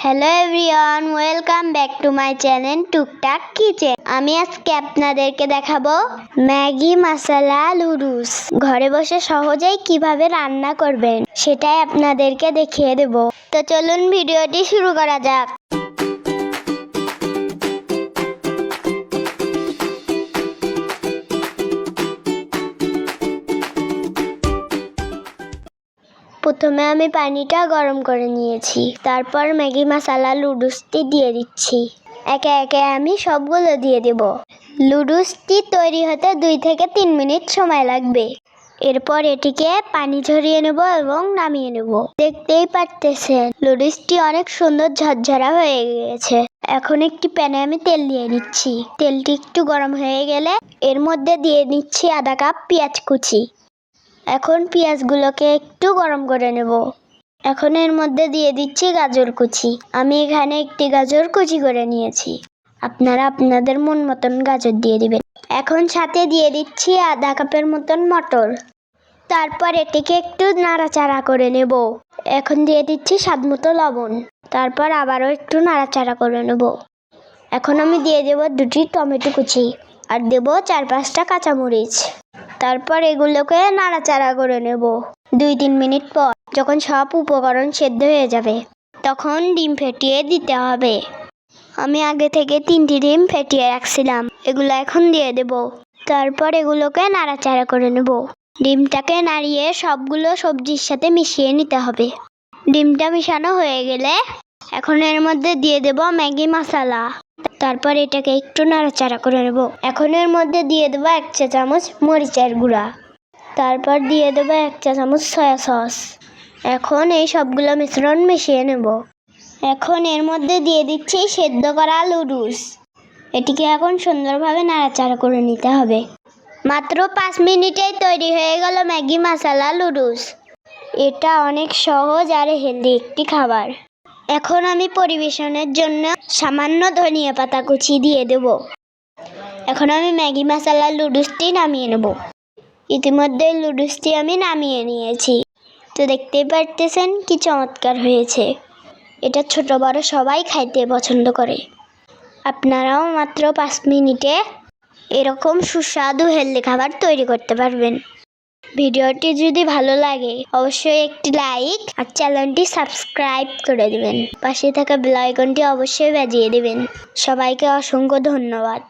Hello everyone, welcome back to my channel টুকটাক kitchen. আমি আজকে আপনাদেরকে দেখাবো ম্যাগি মশলা নুডলস ঘরে বসে সহজেই কিভাবে রান্না করবেন সেটাই আপনাদেরকে দেখিয়ে দেব। তো চলুন ভিডিওটি শুরু করা যাক। প্রথমে আমি পানিটা গরম করে নিয়েছি, তারপর ম্যাগি মশলা নুডলসটি দিয়ে দিচ্ছি। একে একে আমি সবগুলো দিয়ে দেব। নুডলসটি তৈরি হতে 2 থেকে 3 মিনিট সময় লাগবে। এরপর এটিকে পানি ঝরিয়ে নেব এবং নামিয়ে নেব। দেখতেই পারতেছেন নুডলসটি অনেক সুন্দর ঝরঝরা হয়ে গেছে। এখন একটি প্যানে আমি তেল দিয়ে নিচ্ছি। তেলটি একটু গরম হয়ে গেলে এর মধ্যে দিয়ে নিচ্ছি আধা কাপ পেঁয়াজ কুচি। এখন পেঁয়াজগুলোকে একটু গরম করে নেব। এখন এর মধ্যে দিয়ে দিচ্ছি গাজর কুচি। আমি এখানে একটি গাজর কুচি করে নিয়েছি, আপনারা আপনাদের মন মতন গাজর দিয়ে দিবেন। এখন সাথে দিয়ে দিচ্ছি আধা কাপের মতন মটর। তারপর এটিকে একটু নাড়াচাড়া করে নেব। এখন দিয়ে দিচ্ছি স্বাদ মতো লবণ। তারপর আবারও একটু নাড়াচাড়া করে নেব। এখন আমি দিয়ে দেব 2টি টমেটো কুচি আর দেব 4-5টা কাঁচামরিচ। তারপর এগুলোকে নাড়াচাড়া করে নেব। 2-3 মিনিট পর যখন সব উপকরণ সেদ্ধ হয়ে যাবে তখন ডিম ফেটিয়ে দিতে হবে। আমি আগে থেকে 3টি ডিম ফেটিয়ে রাখছিলাম, এগুলো এখন দিয়ে দেব। তারপর এগুলোকে নাড়াচাড়া করে নেব। ডিমটাকে নাড়িয়ে সবগুলো সবজির সাথে মিশিয়ে নিতে হবে। ডিমটা মিশানো হয়ে গেলে এখন এর মধ্যে দিয়ে দেব ম্যাগি মশলা। তারপর এটাকে একটু নাড়াচাড়া করে নেব। এখন এর মধ্যে দিয়ে দেব 1 চা চামচ মরিচের গুঁড়া। তারপর দিয়ে দেব 1 চা চামচ সয়া সস। এখন এই সবগুলো মিশ্রণ মিশিয়ে নেব। এখন এর মধ্যে দিয়ে দিচ্ছি সেদ্ধ করা নুডলস। এটিকে এখন সুন্দরভাবে নাড়াচাড়া করে নিতে হবে। মাত্র 5 মিনিটেই তৈরি হয়ে গেল ম্যাগি মশলা নুডলস। এটা অনেক সহজ আর হেলদি একটি খাবার। এখন আমি পরিবেশনের জন্য সামান্য ধনিয়া পাতা কুচি দিয়ে দেব। এখন আমি ম্যাগি মশলা নুডলসটি নামিয়ে নেব। ইতিমধ্যে নুডলসটি আমি নামিয়ে নিয়েছি। তো দেখতেই পারতেছেন কি চমৎকার হয়েছে। এটা ছোট বড় সবাই খাইতে পছন্দ করে। আপনারাও মাত্র 5 মিনিটে এরকম সুস্বাদু হেলদি খাবার তৈরি করতে পারবেন। ভিডিওটি যদি ভালো লাগে অবশ্যই একটি লাইক আর চ্যানেলটি সাবস্ক্রাইব করে দিবেন। পাশে থাকা বেল আইকনটি অবশ্যই বাজিয়ে দিবেন। সবাইকে অসংখ্য ধন্যবাদ।